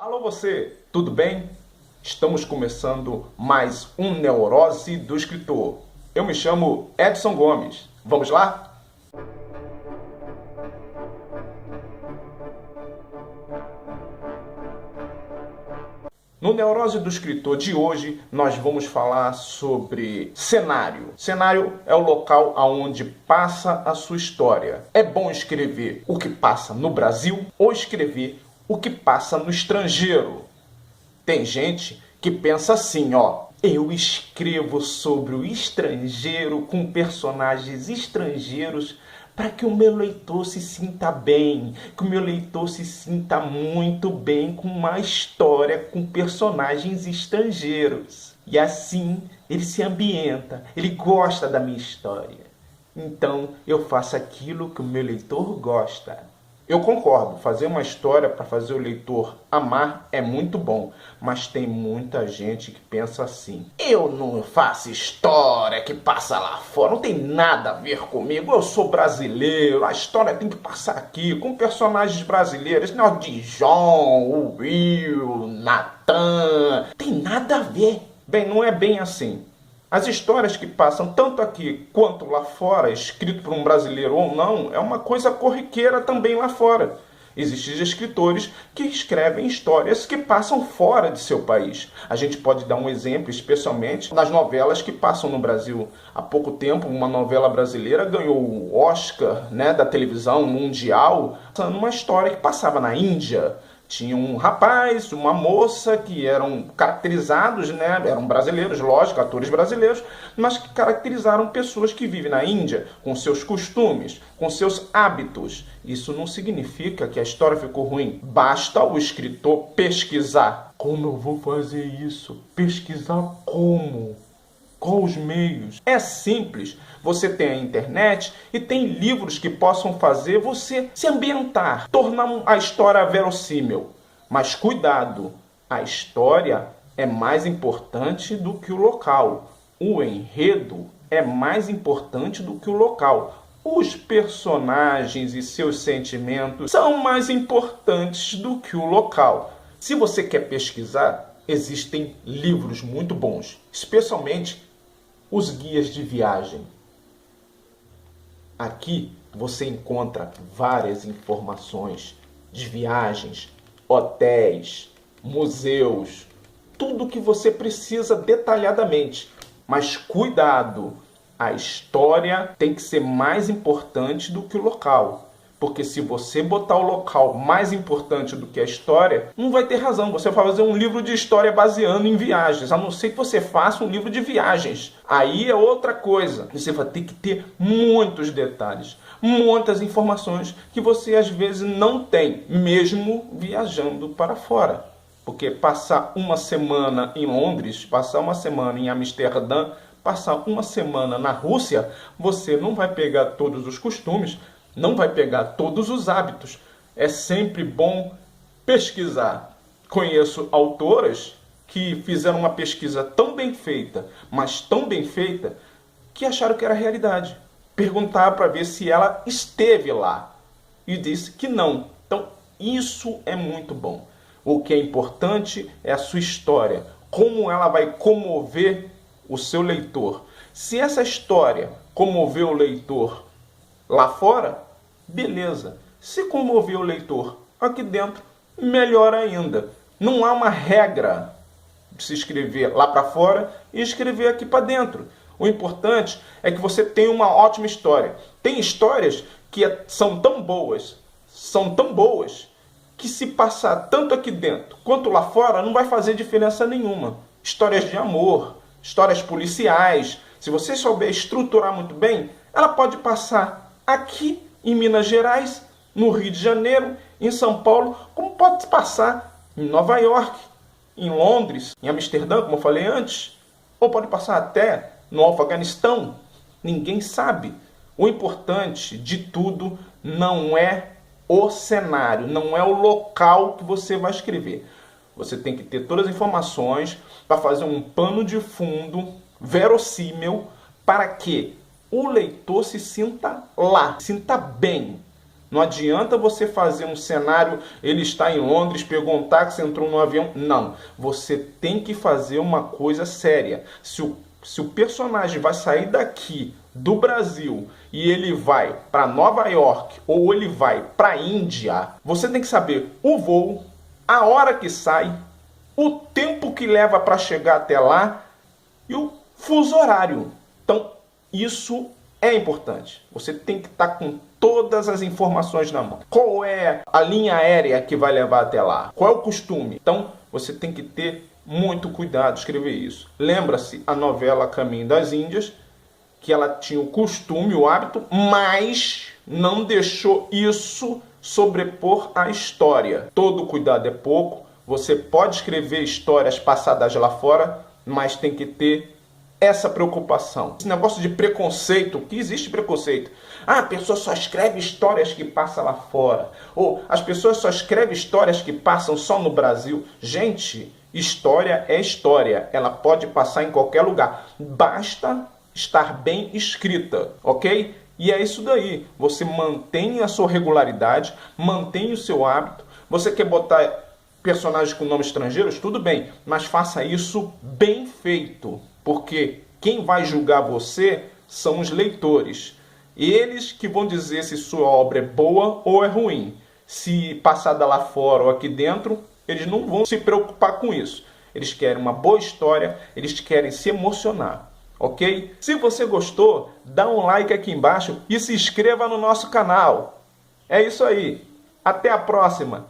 Alô você, tudo bem? Estamos começando mais um Neurose do Escritor. Eu me chamo Edson Gomes. Vamos lá? No Neurose do Escritor de hoje, nós vamos falar sobre cenário. Cenário é o local onde passa a sua história. É bom escrever o que passa no Brasil ou escrever o que passa no estrangeiro? Tem gente que pensa assim, eu escrevo sobre o estrangeiro com personagens estrangeiros para que o meu leitor se sinta bem, que o meu leitor se sinta muito bem com uma história com personagens estrangeiros. E assim ele se ambienta, ele gosta da minha história. Então eu faço aquilo que o meu leitor gosta. Eu concordo, fazer uma história para fazer o leitor amar é muito bom, mas tem muita gente que pensa assim: eu não faço história que passa lá fora, não tem nada a ver comigo, eu sou brasileiro, a história tem que passar aqui, com personagens brasileiros, não de John, o Will, Nathan, tem nada a ver. Bem, não é bem assim. As histórias que passam tanto aqui quanto lá fora, escrito por um brasileiro ou não, é uma coisa corriqueira também lá fora. Existem escritores que escrevem histórias que passam fora de seu país. A gente pode dar um exemplo, especialmente nas novelas que passam no Brasil. Há pouco tempo, uma novela brasileira ganhou o Oscar, da televisão mundial, uma história que passava na Índia. Tinha um rapaz, uma moça que eram caracterizados, eram brasileiros, lógico, atores brasileiros, mas que caracterizaram pessoas que vivem na Índia, com seus costumes, com seus hábitos. Isso não significa que a história ficou ruim. Basta o escritor pesquisar. Como eu vou fazer isso? Pesquisar como? Com os meios. É simples. Você tem a internet e tem livros que possam fazer você se ambientar, tornar a história verossímil. Mas cuidado, a história é mais importante do que o local. O enredo é mais importante do que o local. Os personagens e seus sentimentos são mais importantes do que o local. Se você quer pesquisar, existem livros muito bons, especialmente os guias de viagem. Aqui você encontra várias informações de viagens, hotéis, museus, tudo o que você precisa detalhadamente. Mas cuidado, a história tem que ser mais importante do que o local. Porque se você botar o local mais importante do que a história, não vai ter razão. Você vai fazer um livro de história baseando em viagens, a não ser que você faça um livro de viagens. Aí é outra coisa. Você vai ter que ter muitos detalhes, muitas informações que você às vezes não tem, mesmo viajando para fora. Porque passar uma semana em Londres, passar uma semana em Amsterdã, passar uma semana na Rússia, você não vai pegar todos os costumes, não vai pegar todos os hábitos. É sempre bom pesquisar. Conheço autoras que fizeram uma pesquisa tão bem feita, mas tão bem feita, que acharam que era realidade. Perguntaram para ver se ela esteve lá e disse que não. Então, isso é muito bom. O que é importante é a sua história, como ela vai comover o seu leitor. Se essa história comover o leitor lá fora, beleza. Se comover o leitor aqui dentro, melhor ainda. Não há uma regra de se escrever lá para fora e escrever aqui para dentro. O importante é que você tenha uma ótima história. Tem histórias que são tão boas, que se passar tanto aqui dentro quanto lá fora, não vai fazer diferença nenhuma. Histórias de amor, histórias policiais. Se você souber estruturar muito bem, ela pode passar aqui em Minas Gerais, no Rio de Janeiro, em São Paulo, como pode passar em Nova York, em Londres, em Amsterdã, como eu falei antes, ou pode passar até no Afeganistão. Ninguém sabe. O importante de tudo não é o cenário, não é o local que você vai escrever. Você tem que ter todas as informações para fazer um pano de fundo verossímil para que o leitor se sinta lá, sinta bem. Não adianta você fazer um cenário, ele está em Londres, pegou um táxi, entrou no avião. Não, você tem que fazer uma coisa séria. Se o personagem vai sair daqui, do Brasil, e ele vai para Nova York, ou ele vai para a Índia, você tem que saber o voo, a hora que sai, o tempo que leva para chegar até lá e o fuso horário. Então, isso é importante. Você tem que estar com todas as informações na mão. Qual é a linha aérea que vai levar até lá? Qual é o costume? Então, você tem que ter muito cuidado escrever isso. Lembra-se a novela Caminho das Índias, que ela tinha o costume, o hábito, mas não deixou isso sobrepor a história. Todo cuidado é pouco. Você pode escrever histórias passadas lá fora, mas tem que ter essa preocupação. Esse negócio de preconceito, que existe preconceito. Ah, a pessoa só escreve histórias que passam lá fora. Ou as pessoas só escrevem histórias que passam só no Brasil. Gente, história é história. Ela pode passar em qualquer lugar. Basta estar bem escrita, ok? E é isso daí. Você mantém a sua regularidade, mantém o seu hábito. Você quer botar personagens com nomes estrangeiros? Tudo bem, mas faça isso bem feito. Porque quem vai julgar você são os leitores. Eles que vão dizer se sua obra é boa ou é ruim. Se passada lá fora ou aqui dentro, eles não vão se preocupar com isso. Eles querem uma boa história, eles querem se emocionar. Ok? Se você gostou, dá um like aqui embaixo e se inscreva no nosso canal. É isso aí. Até a próxima.